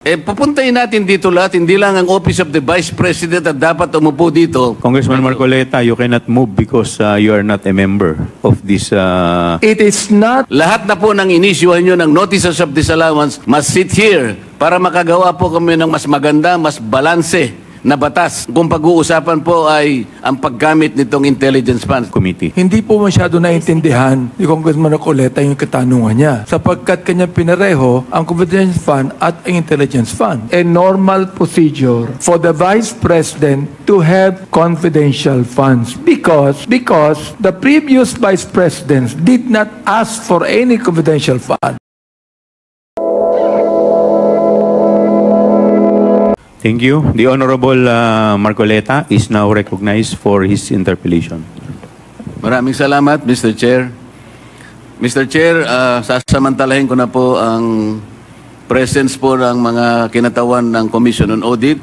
Pupuntahin natin dito lahat, hindi lang ang Office of the Vice President at dapat umupo dito. Congressman Marcoleta, you cannot move because you are not a member of this. It is not. Lahat na po ng inisyuhan nyo ng notices of disallowance must sit here para makagawa po kami ng mas maganda, mas balanse na batas kung pag-uusapan po ay ang paggamit nitong intelligence funds. Committee. Hindi po masyado naintindihan ni Congressman Marcoleta yung katanungan niya sapagkat kanya pinareho ang confidential fund at ang intelligence fund. A normal procedure for the Vice President to have confidential funds because the previous Vice Presidents did not ask for any confidential fund. Thank you. The Honorable Marcoleta is now recognized for his interpellation. Maraming salamat, Mr. Chair. Mr. Chair, sasamantalahin ko na po ang presence po ng mga kinatawan ng Commission on Audit.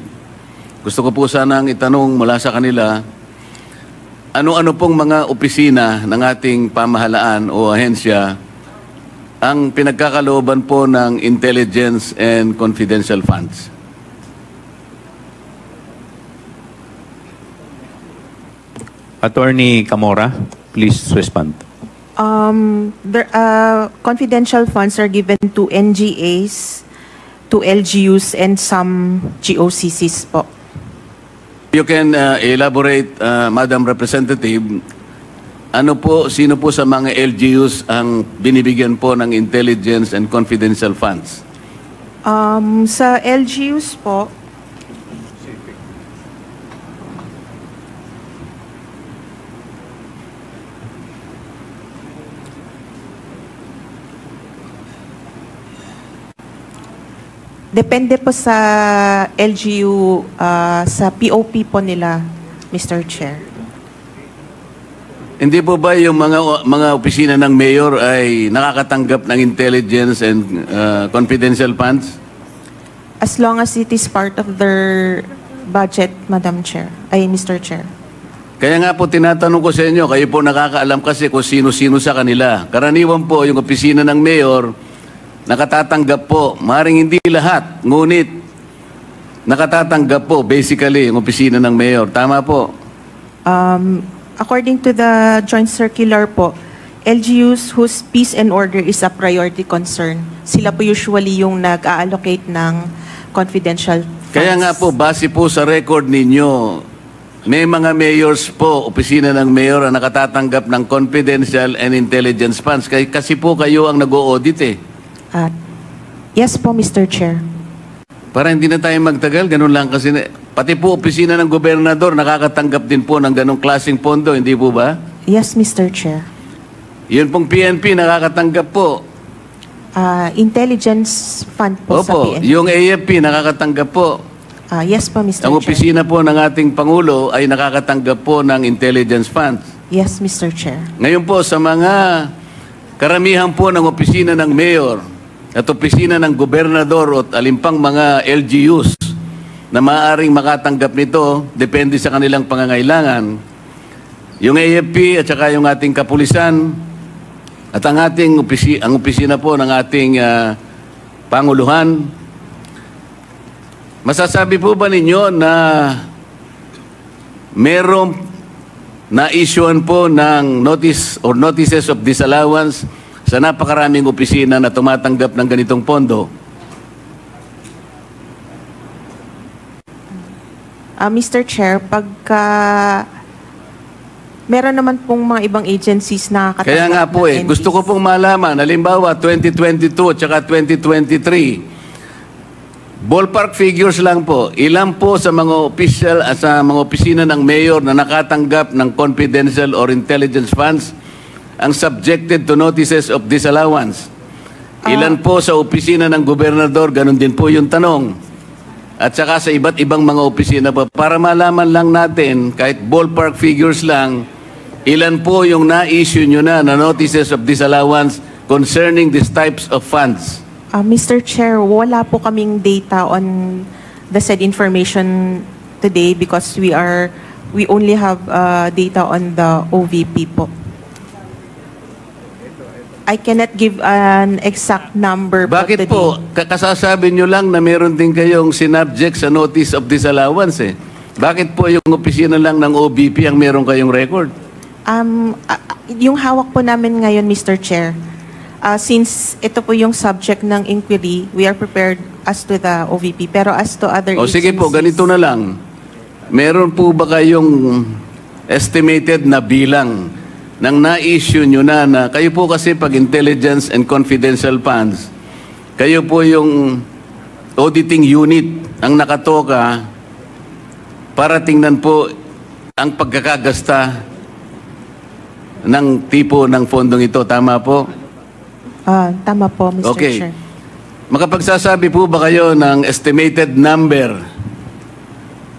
Gusto ko po sanang itanong mula sa kanila, ano-ano pong mga opisina ng ating pamahalaan o ahensya ang pinagkakalooban po ng intelligence and confidential funds? Attorney Camora, please respond. Confidential funds are given to NGAs, to LGUs, and some GOCCs po. You can elaborate, Madam Representative, sino po sa mga LGUs ang binibigyan po ng intelligence and confidential funds? Sa LGUs po, depende po sa LGU, sa POP po nila, Mr. Chair. Hindi po ba yung mga opisina ng mayor ay nakakatanggap ng intelligence and confidential funds? As long as it is part of their budget, Madam Chair, Mr. Chair. Kaya nga po tinatanong ko sa inyo, kayo po nakakaalam kasi kung sino-sino sa kanila. Karaniwan po yung opisina ng mayor, nakatatanggap po, maaaring hindi lahat, ngunit nakatatanggap po basically yung opisina ng mayor. Tama po? According to the joint circular po, LGUs whose peace and order is a priority concern, sila po usually yung nag-allocate ng confidential funds. Kaya nga po, base po sa record ninyo, may mga mayors po, opisina ng mayor ang nakatatanggap ng confidential and intelligence funds. Kasi po kayo ang nag-o-audit eh. Yes po, Mr. Chair. Para hindi na tayo magtagal, ganun lang kasi. Pati po opisina ng gobernador nakakatanggap din po ng ganung klaseng pondo, hindi po ba? Yes, Mr. Chair. Yun pong PNP nakakatanggap po. Intelligence fund po sa Opo, PNP. yung AFP nakakatanggap po. Yes po, Mr. Ang Chair. opisina po ng ating Pangulo ay nakakatanggap po ng intelligence funds. Yes, Mr. Chair. Ngayon po sa mga karamihan po ng opisina ng mayor at opisina ng gobernador at alimpang mga LGUs na maaaring makatanggap nito, depende sa kanilang pangangailangan. Yung AFP at saka yung ating kapulisan at ang ating ang opisina po ng ating Panguluhan, masasabi po ba ninyo na merong na-issuean po ng notice or notices of disallowance sa napakaraming opisina na tumatanggap ng ganitong pondo? Mr. Chair, pagka meron naman pong mga ibang agencies na katanggap. Kaya nga po gusto ko pong malaman, halimbawa 2022 at saka 2023, ballpark figures lang po, ilan po sa mga official, sa mga opisina ng mayor na nakatanggap ng confidential or intelligence funds ang subjected to notices of disallowance? Ilan po sa opisina ng gobernador? Ganun din po yung tanong. At saka sa iba't ibang mga opisina pa, para malaman lang natin, kahit ballpark figures lang, ilan po yung na-issue nyo na notices of disallowance concerning these types of funds? Mr. Chair, wala po kaming data on the said information today because we only have data on the OVP po. I cannot give an exact number Bakit today. po? Kasasabi nyo lang na meron din kayong sinubject sa notice of disallowance eh. Bakit po yung opisina lang ng OBP ang meron kayong record? Yung hawak po namin ngayon, Mr. Chair, since ito po yung subject ng inquiry, we are prepared as to the OVP. Pero as to other O sige po, agencies- ganito na lang. Meron po ba kayong estimated na bilang ng na-issue nyo na kayo po kasi pag intelligence and confidential funds, kayo po yung auditing unit ang nakatoka para tingnan po ang pagkakagasta ng tipo ng fondong ito. Tama po? Tama po, Mr. Okay. Chair. Makapagsasabi po ba kayo ng estimated number?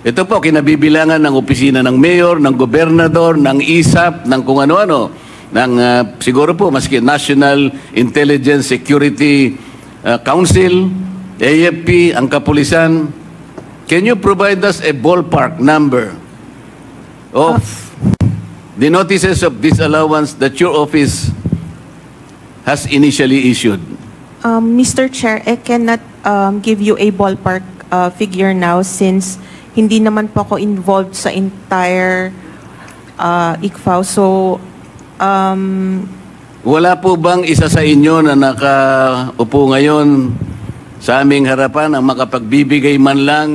Ito po, kinabibilangan ng opisina ng mayor, ng gobernador, ng ISAP, ng kung ano-ano, ng siguro po, maski National Intelligence Security Council, AFP, ang kapulisan. Can you provide us a ballpark number of the notices of disallowance that your office has initially issued? Mr. Chair, I cannot give you a ballpark figure now since hindi naman po ako involved sa entire ICFAO. So, Wala po bang isa sa inyo na nakaupo ngayon sa aming harapan ang makapagbibigay man lang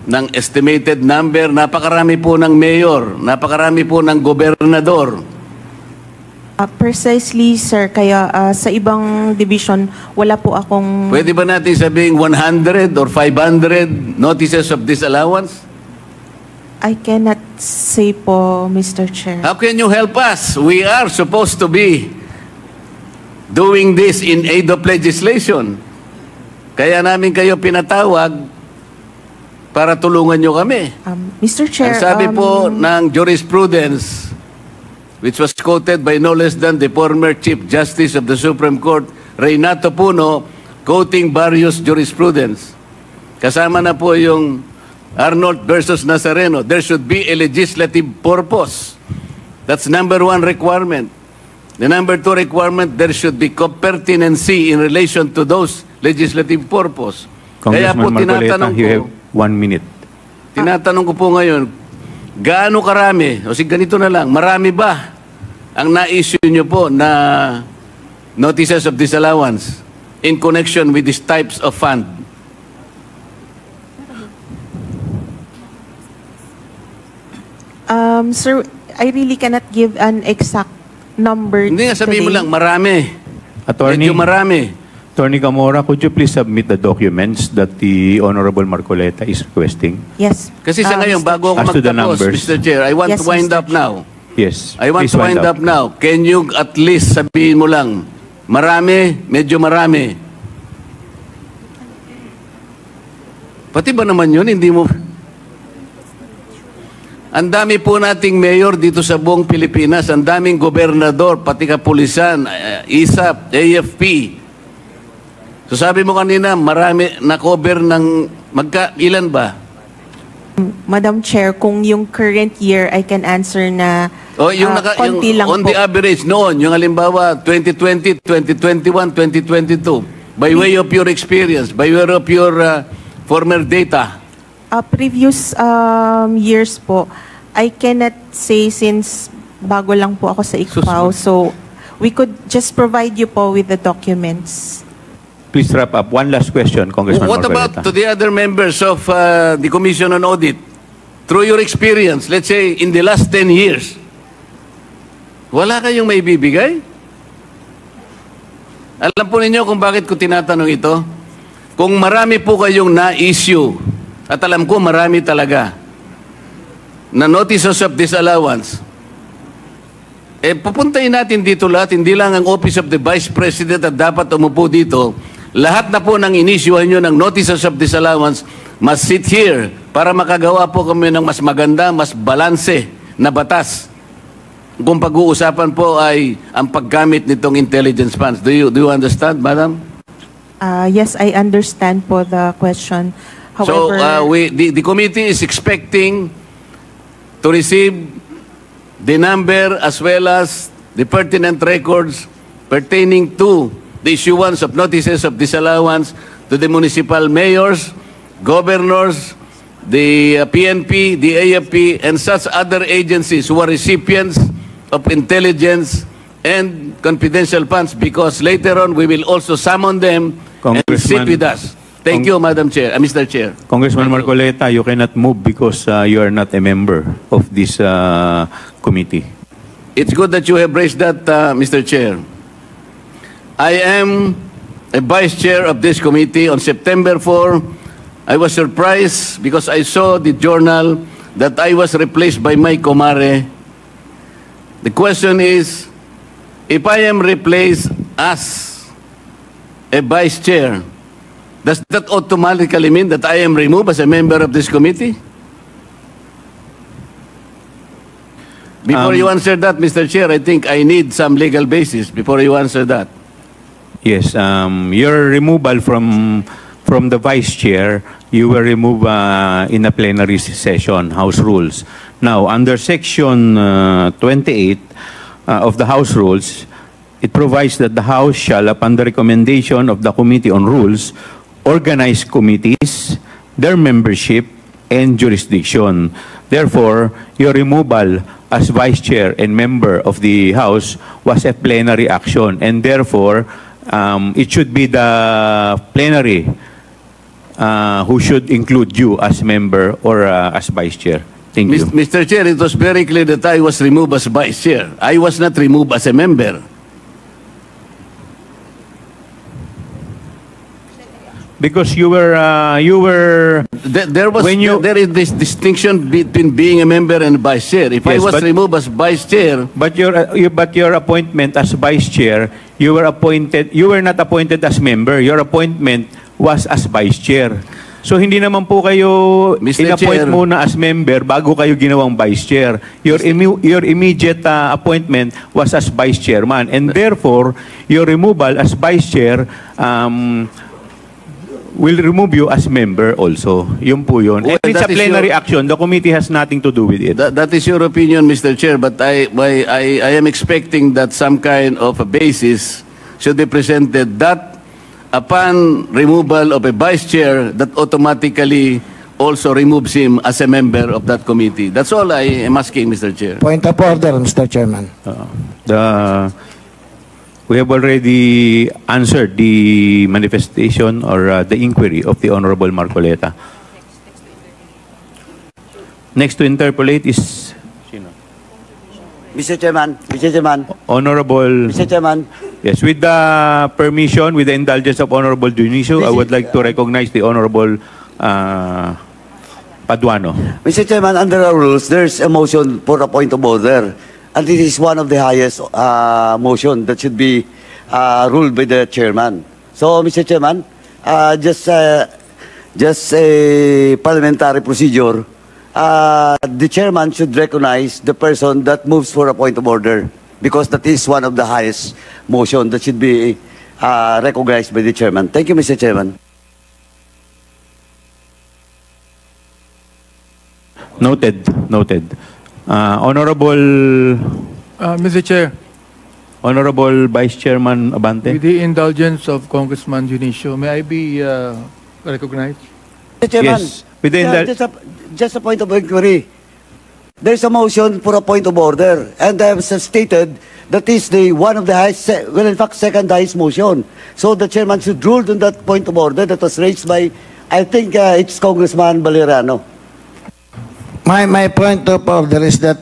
ng estimated number? Napakarami po ng mayor, napakarami po ng gobernador. precisely, sir, kaya sa ibang division, wala po akong... Pwede ba natin sabing 100 or 500 notices of disallowance? I cannot say po, Mr. Chair. How can you help us? We are supposed to be doing this in aid of legislation. Kaya namin kayo pinatawag para tulungan nyo kami. Mr. Chair, Ang sabi po ng jurisprudence, which was quoted by no less than the former Chief Justice of the Supreme Court, Reynato Puno, quoting various jurisprudence. Kasama na po yung Arnold versus Nazareno. There should be a legislative purpose. That's number one requirement. The number two requirement, there should be pertinency in relation to those legislative purpose. Kaya po Congressman Marcoleta, tinatanong you ko, have 1 minute. tinatanong ko po ngayon, gaano karami, o sige ganito na lang, marami ba ang na-issue nyo po na notices of disallowance in connection with these types of fund? Sir, I really cannot give an exact number Hindi nga, sabihin mo today. lang, marami. Attorney, Medyo marami. Attorney Camora, could you please submit the documents that the Honorable Marcoleta is requesting? Yes. Kasi sa ngayon, Mr. bago ako As to the magtapos, numbers. Mr. Chair, I want Yes, to wind Mr. up now. Yes. I want please to wind up now. Can you at least sabihin mo lang, marami, medyo marami. Pati ba naman yun, hindi mo... Ang dami po nating mayor dito sa buong Pilipinas, ang daming gobernador, pati kapulisan, ISAP, AFP. So sabi mo kanina, marami na-cover ng ilan ba? Madam Chair, kung yung current year, I can answer na O yung, konti lang on po. the average noon, yung halimbawa 2020, 2021, 2022, by way of your experience, by way of your former data, Previous years po, I cannot say since bago lang po ako sa ICFAO. So, we could just provide you po with the documents. Please wrap up. One last question, Congressman what Marcoleta. about to the other members of the Commission on Audit? Through your experience, let's say in the last 10 years, wala kayong may bibigay? Alam po ninyo kung bakit ko tinatanong ito? Kung marami po kayong na-issue, at alam ko marami talaga, na notices of disallowance, pupuntahin natin dito lahat, hindi lang ang Office of the Vice President at dapat umupo dito. Lahat na po ng inisyuhan nyo ng notices of disallowance must sit here para makagawa po kami ng mas maganda, mas balanse na batas. Kung pag-uusapan po ay ang paggamit nitong intelligence funds. Do you understand, Madam? Yes, I understand po the question. So, However, the committee is expecting to receive the number as well as the pertinent records pertaining to the issuance of notices of disallowance to the municipal mayors, governors, the PNP, the AFP, and such other agencies who are recipients of intelligence and confidential funds, because later on we will also summon them and sit Congressman- with us. Thank you, Madam Chair, Mr. Chair. Congressman Marcoleta, you cannot move because you are not a member of this committee. It's good that you have raised that, Mr. Chair. I am a vice chair of this committee. On September 4, I was surprised because I saw the journal that I was replaced by my comare. The question is, if I am replaced as a vice chair, does that automatically mean that I am removed as a member of this committee? Before you answer that, Mr. Chair, I think I need some legal basis before you answer that. Yes, your removal from the vice chair, you were removed in a plenary session, House Rules. Now, under Section 28 of the House Rules, it provides that the House shall, upon the recommendation of the Committee on Rules, organize committees, their membership, and jurisdiction. Therefore, your removal as vice chair and member of the House was a plenary action, and therefore, it should be the plenary who should include you as member or as vice chair. Thank you. Mr. Chair, it was very clear that I was removed as vice chair. I was not removed as a member. Because you were There is this distinction between being a member and vice chair. If I Yes, was but- removed as vice chair, but your appointment as vice chair, you were not appointed as member. Your appointment was as vice chair. So hindi naman po kayo Mr. in-appoint Chair. muna as member bago kayo ginawang vice chair. Your immediate appointment was as vice chairman, and therefore your removal as vice chair will remove you as member also. Yun po yun. Well, And it's a that is plenary action. The committee has nothing to do with it. that is your opinion, Mr. Chair, but I am expecting that some kind of a basis should be presented that upon removal of a vice chair, that automatically also removes him as a member of that committee. That's all I am asking, Mr. Chair. Point of order, Mr. Chairman. We have already answered the manifestation or the inquiry of the Honorable Marcoleta. Next to interpolate is Mr. Chairman, Honorable. Mr. Chairman, Yes, with the permission, with the indulgence of Honorable Dionisio, I would like to recognize the Honorable Paduano. Mr. Chairman, under our rules, there's a motion for a point of order. And this is one of the highest motion that should be ruled by the chairman. So, Mr. Chairman, just a parliamentary procedure, the chairman should recognize the person that moves for a point of order, because that is one of the highest motion that should be recognized by the chairman. Thank you, Mr. Chairman. Noted. Honorable Mr. Chair, Honorable Vice Chairman Abante. with the indulgence of Congressman Dionisio, may I be recognized? Mr. Chairman, Yes, within that- just a point of inquiry. There's a motion for a point of order, and I have stated that is one of the highest, well, in fact, second highest motion. So the chairman should rule on that point of order that was raised by, I think it's Congressman Valeriano. My point of order is that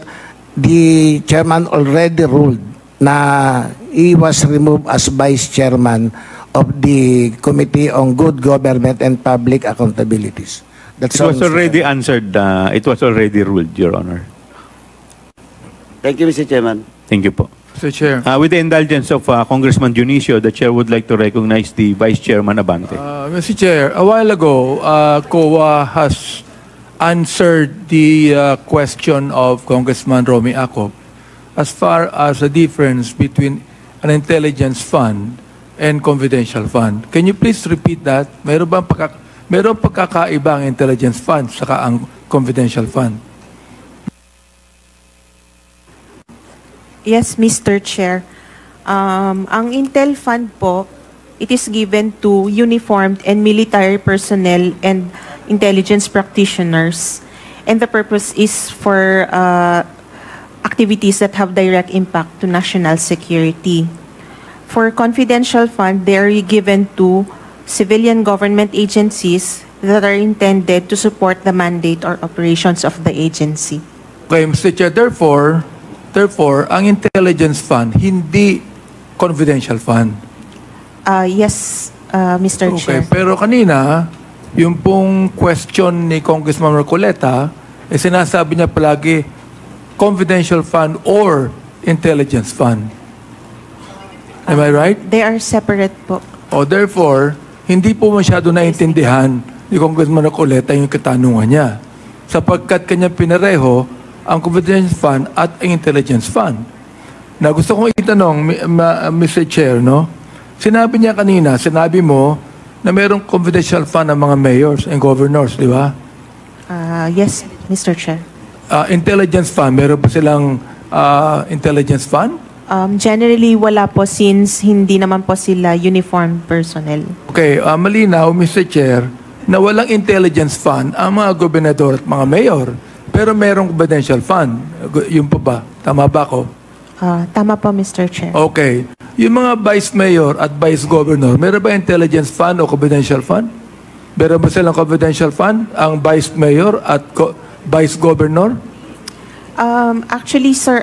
the chairman already ruled na he was removed as vice chairman of the Committee on Good Government and Public Accountabilities. That's It all, was Mr. already answered. It was already ruled, Your Honor. Thank you, Mr. Chairman. Thank you po. Mr. Chair, With the indulgence of Congressman Dionisio, the Chair would like to recognize the Vice Chairman Abante. Mr. Chair, a while ago, COA has answered the question of Congressman Romy Acop as far as the difference between an intelligence fund and confidential fund. Can you please repeat that? Meron pagkakaiba ang intelligence fund saka ang confidential fund? Yes, Mr. Chair. Ang Intel Fund po, it is given to uniformed and military personnel and intelligence practitioners. And the purpose is for activities that have direct impact to national security. For confidential fund, they are given to civilian government agencies that are intended to support the mandate or operations of the agency. Okay, Mr. Chair, therefore, ang intelligence fund, hindi confidential fund. Yes, Mr. Okay, Chair. pero kanina, yung pong question ni Congressman Marcoleta, sinasabi niya palagi, confidential fund or intelligence fund. Am I right? They are separate po. O therefore, hindi po masyado naintindihan ni Congressman Marcoleta yung katanungan niya. Sapagkat kanya pinareho ang confidential fund at ang intelligence fund. Na gusto kong itanong, Mr. Chair, no? Sinabi niya kanina, sinabi mo na mayroong confidential fund ng mga mayors and governors, di ba? Yes, Mr. Chair. Intelligence fund, meron ba silang intelligence fund? Generally, wala po since hindi naman po sila uniformed personnel. Okay, malinaw, Mr. Chair, na walang intelligence fund ang mga gobernador at mga mayor. Pero merong confidential fund. Yung pa ba? Tama ba ako? Tama po, Mr. Chair. Okay. Yung mga vice mayor at vice governor, meron ba intelligence fund o confidential fund? Meron ba silang confidential fund ang vice mayor at vice governor? Actually, sir,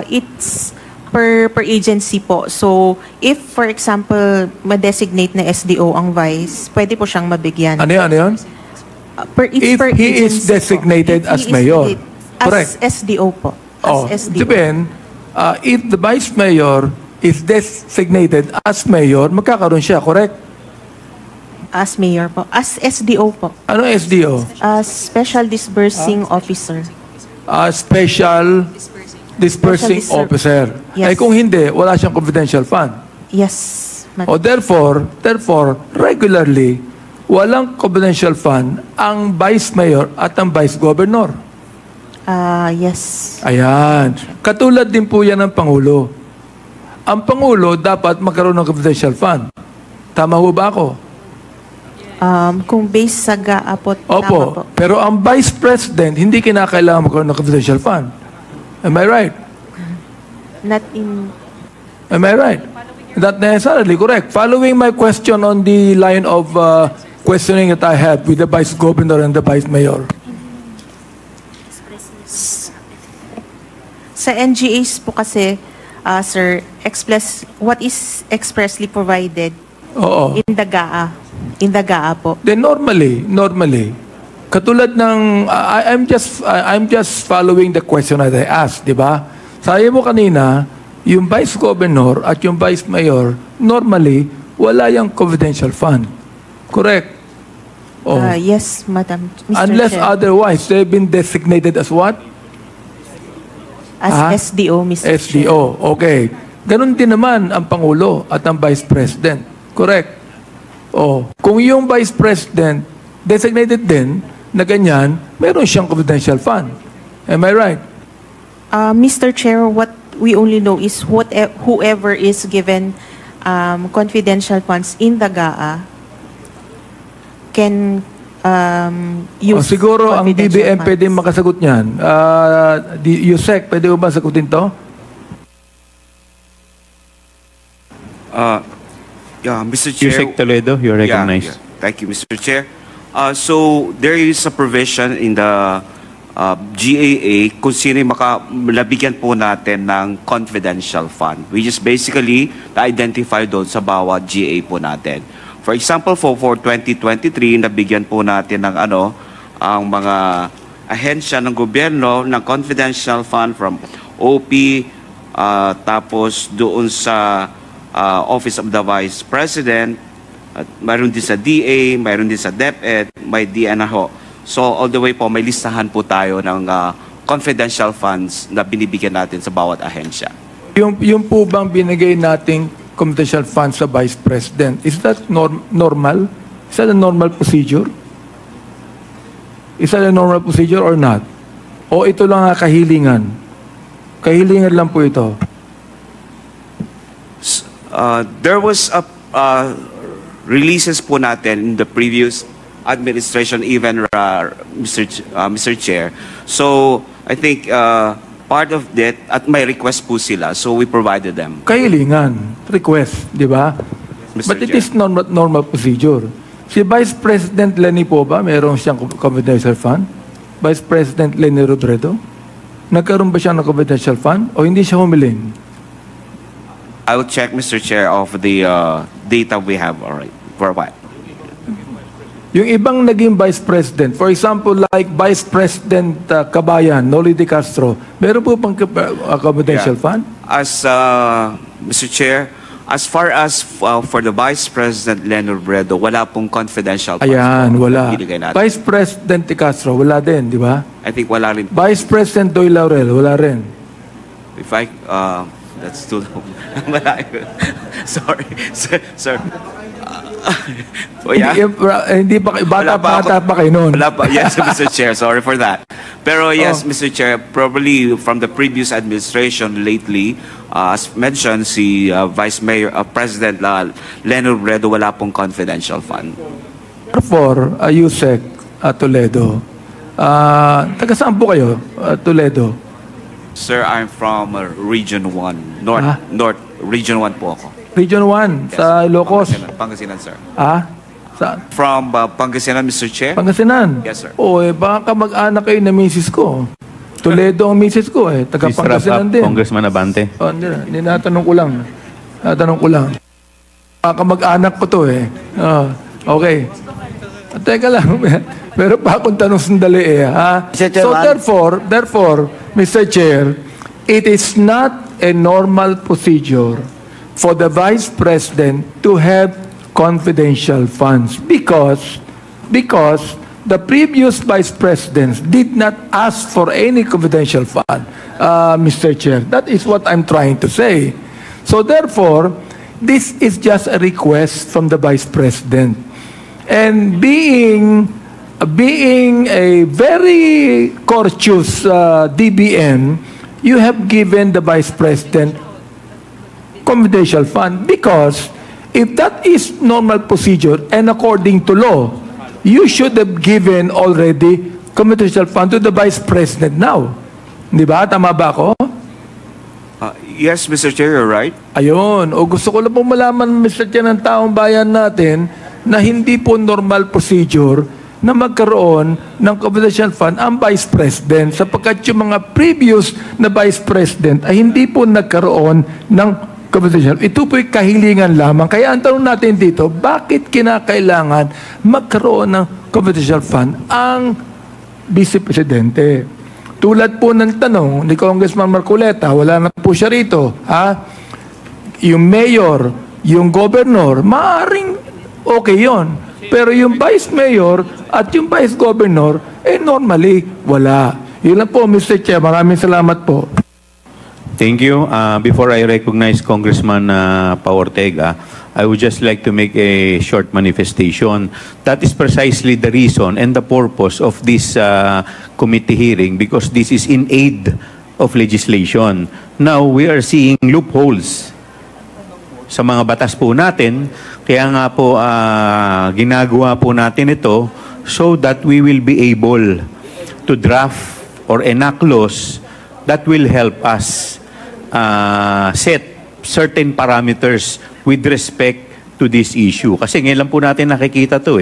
it's per agency po. So, if, for example, ma-designate na SDO ang vice, pwede po siyang mabigyan. Ano yun? If he is designated as mayor. Correct. As SDO po. As SDO. Depend, if the vice mayor is designated as mayor, magkakaroon siya, correct? As mayor po. As SDO po. Ano SDO? Special Disbursing Officer. Special Disbursing Officer. Yes. Ay kung hindi, wala siyang confidential fund. Yes. O therefore, regularly, walang confidential fund ang vice mayor at ang vice governor. Yes. Ayan. Katulad din po yan ng Pangulo. Ang Pangulo dapat magkaroon ng confidential fund. Tama ho ba ako? Kung based sa GAA po, tama po. Opo. Pero ang Vice President, hindi kinakailangan magkaroon ng confidential fund. Am I right? Not in... Am I right? Not necessarily correct. Following my question on the line of questioning that I have with the Vice Governor and the Vice Mayor. Sa NGAs po kasi, sir, what is expressly provided Oo. in the GAA. In the GAA po. Then normally, katulad ng, I'm just following the question that I asked, di ba? Sabi mo kanina, yung Vice Governor at yung Vice Mayor, normally, wala yung confidential fund. Correct? Oh. Yes, Madam Mr. Unless Chair. otherwise, they've been designated as what? As SDO, Mr. Chair. SDO. Okay. Ganon din naman ang Pangulo at ang Vice President. Correct? Oh. Kung yung Vice President designated din na ganyan, meron siyang confidential fund. Am I right? Mr. Chair, what we only know is whoever is given confidential funds in the GAA can use siguro ang confidential DBM funds. pwede makasagot niyan. USEC, pwede ba sagutin to? Mr. Chair. Yusek Toledo, you're recognized. Thank you, Mr. Chair. So there is a provision in the GAA kung sino yung malabigyan po natin ng confidential fund, which is basically na-identify doon sa bawat GA po natin. For example, for 2023, nabigyan po natin ng ang mga ahensya ng gobyerno ng confidential fund from OP, tapos doon sa Office of the Vice President, at mayroon din sa DA, mayroon din sa DepEd, may DNRO. So all the way po, may listahan po tayo ng confidential funds na binibigyan natin sa bawat ahensya. Yung po bang binigay nating confidential funds sa Vice President, is that normal? Is that a normal procedure? Is that a normal procedure or not? O ito lang kahilingan? Kahilingan lang po ito. There was a releases po natin in the previous administration, even Mr. Chair. So I think part of that, at may request po sila, so we provided them. Kahilingan, request, di ba? Mr. But it Chair. is normal procedure. Si Vice President Lenny po ba, meron siyang confidential fund? Vice President Lenny Robredo? Nagkaroon ba siya ng confidential fund? O hindi siya humiling? I will check, Mr. Chair, of the data we have already provide. Yung ibang naging Vice President, for example, like Vice President Cabayan, Noli de Castro, meron po pang confidential fund? As Mr. Chair, as far as for the Vice President Leonard Bredo, wala pong confidential funds Ayan, po wala. binigay natin. Vice President de Castro, wala din, di ba? I think wala rin. Vice President Doy Laurel, wala rin. If I, that's too low. Wala. Sorry, sir. Oh, yeah? Hindi pa, bata pa kayo noon. Wala pa. Yes, Mr. Chair. Sorry for that. Pero yes, Mr. Chair, probably from the previous administration lately, as mentioned, si Vice Mayor, President Leonard Bredo, wala pong confidential fund. Therefore, Yusek Toledo, taga saan po kayo, Toledo? Sir, I'm from Region 1. North, Region 1 po ako. Region 1, sa Ilocos. Pangasinan, sir. Saan? From Pangasinan, Mr. Chair? Pangasinan? Yes, sir. Baka mag-anak kayo na misis ko. Toledo ang misis ko taga Please wrap Pangasinan up, din. Congressman Abante. Hindi, natanong ko lang. Baka mag-anak ko to okay. Teka lang, meron pa akong tanong sandali Mr. So Chairman. therefore, Mr. Chair, it is not a normal procedure for the Vice President to have confidential funds because the previous Vice Presidents did not ask for any confidential fund, Mr. Chair. That is what I'm trying to say. So therefore, this is just a request from the Vice President. And being a very courteous DBM, you have given the Vice President confidential fund because if that is normal procedure and according to law, you should have given already confidential fund to the Vice President now. Di ba? Tama ba ako? Yes, Mr. Chair, you're right. Ayun. O gusto ko lang pong malaman, Mr. Chair, ng taong bayan natin na hindi po normal procedure na magkaroon ng confidential fund ang Vice President sapagkat yung mga previous na Vice President ay hindi po nagkaroon ng confidential. Ito po'y kahilingan lamang. Kaya ang tanong natin dito, bakit kinakailangan magkaroon ng confidential fund ang Vice Presidente? Tulad po ng tanong ni Congressman Marcoleta, wala na po siya rito. Yung mayor, yung governor, maaaring okay yon. Pero yung vice mayor at yung vice governor, normally, wala. Yun lang po, Mr. Chair. Maraming salamat po. Thank you. Before I recognize Congressman Paortega, I would just like to make a short manifestation. That is precisely the reason and the purpose of this committee hearing because this is in aid of legislation. Now, we are seeing loopholes sa mga batas po natin. Kaya nga po, ginagawa po natin ito so that we will be able to draft or enact laws that will help us set certain parameters with respect to this issue. Kasi ngayon lang po natin nakikita to